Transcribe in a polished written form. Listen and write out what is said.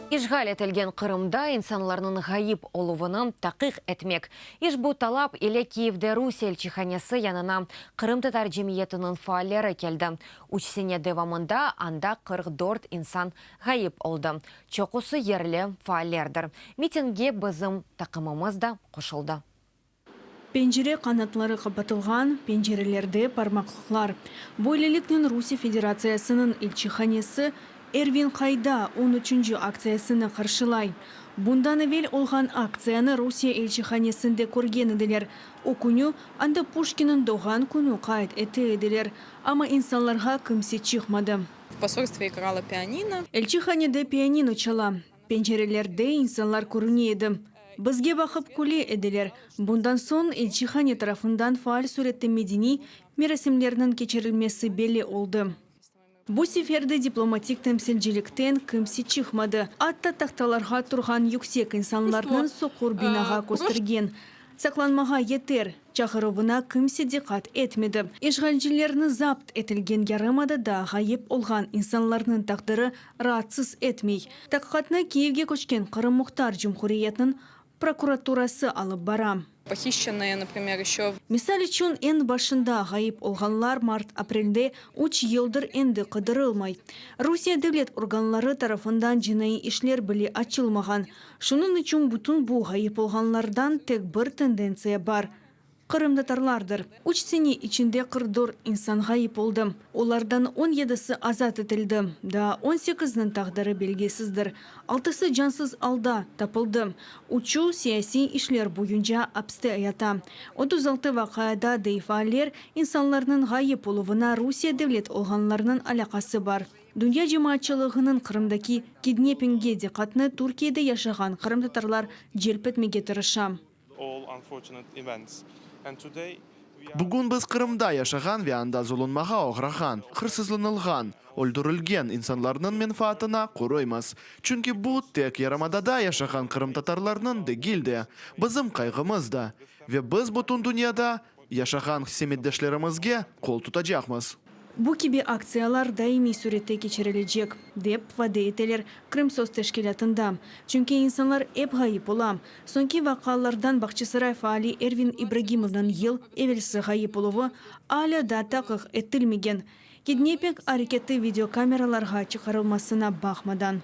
Ишғал етілген Қырымда инсанларның ғайып олуыны тақиқ әтмек. Иш бұ талап еле Киевде Русия елчіханесі янына Қырым татар жемиетінің фаалері келді. Учсене девамында анда 44 инсан ғайып олды. Чоқысы ерлі фаалердір. Митинге бізім тақымымыз да қошылды. Пенжере қанатлары қапатылған, пенжерелерде пармақлықлар. Бойлеліктен Русия Федерациясының елчіханесі Эрвин Қайда 13-ші акциясыны қаршылай. Бұндан әвел олған акцияны Русия елчіханесінде көрген еділер. О күні анда Пушкинның доған күні қайт әті еділер. Ама инсанларға кімсе чықмады. В посольстве играла пианино. Елчіханеде пианино чала. Пенжерелерде инсанлар көрінеді. Бізге бақып күле еділер. Бұндан сон елчіхане тарафындан фаал суретті медини мерасимлерінің кечерілмесі белі олды. Бұл сеферді дипломатик тәмсілжіліктен кімсі чықмады. Атта тақталарға тұрған юксек инсанларының соқур бинаға көстірген. Сақланмаға етер, чақырыбына кімсі диқат етмеді. Ешғалжілеріні запт етілген ярымады да ғайып олған инсанларының тақдыры раатсыз етмей. Таққатына Киевге көшкен Қырым Мұхтар Жұмхуриетінің прокуратурасы алып барам. Похищенные, например, еще... Мисал үшін ең башында ғайып олғанлар март-апрелде 3 елдір енді қыдырылмай. Русия дәулет органлары тарафындан жинайы ішлер біле açılмаған. Шунын үшін бүтін бұл ғайып олғанлардан тек бір тенденция бар. Қырымдатарлардыр. 3 сене içinde 44 инсан ғайып олды. Олардан 17-сі азат етілді. Да 18-нің тағдыры белгесіздір. 6-сы жансыз алда тапылды. Учу сияси ішлер бойынша апсты аята. 36 вақайда дейфалер инсанларының ғайып олуына Русия дәулет олғанларының алақасы бар. Дүния жемаатчылығының Қырымдаки киднепинге диқатны Туркияда яшаған қырымдатарлар желпетмеге тырыша. Бүгін біз Қырымда яшаған ве анда зұлынмаға оғрахан, қырсызлынылған, өлдірілген инсанларының менфаатына құроймыз. Чүнки бұл тек ярамадада яшаған Қырым татарларының дегілді, бізім қайғымызда. Ве біз бұтын дүнияда яшаған семеддешлерімізге қол тұтажақмыз. Бұл кебе акциялар даими суретте кечерілежек, деп ваде етелер Крым СОС тәшкелатында. Чүнки инсанлар әп ғайып олам. Сонки вақалардан Бақчысарай фаали Эрвин Ибрагимовның ел әвелсі ғайып олуы аля да тақық әттілмеген. Киднепинг әрекеті видеокамераларға чықарылмасына бақмадан.